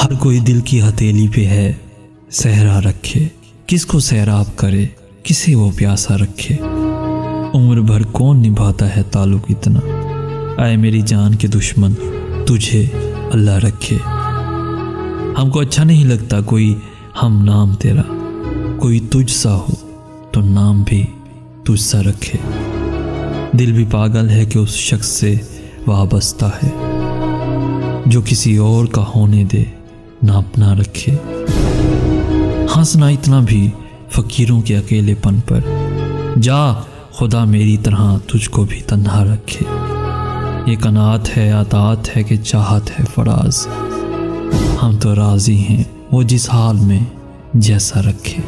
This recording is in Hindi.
हर कोई दिल की हथेली पे है सहरा रखे, किसको सैराब करे किसे वो प्यासा रखे। उम्र भर कौन निभाता है ताल्लुक इतना, आए मेरी जान के दुश्मन तुझे अल्लाह रखे। हमको अच्छा नहीं लगता कोई हम नाम तेरा, कोई तुझ सा हो तो नाम भी तुझ सा रखे। दिल भी पागल है कि उस शख्स से वाबस्ता है, जो किसी और का होने दे ना अपना रखे। हंसना इतना भी फकीरों के अकेलेपन पर, जा खुदा मेरी तरह तुझको भी तन्हा रखे। ये कनात है अतात है कि चाहत है फराज, हम तो राजी हैं वो जिस हाल में जैसा रखे।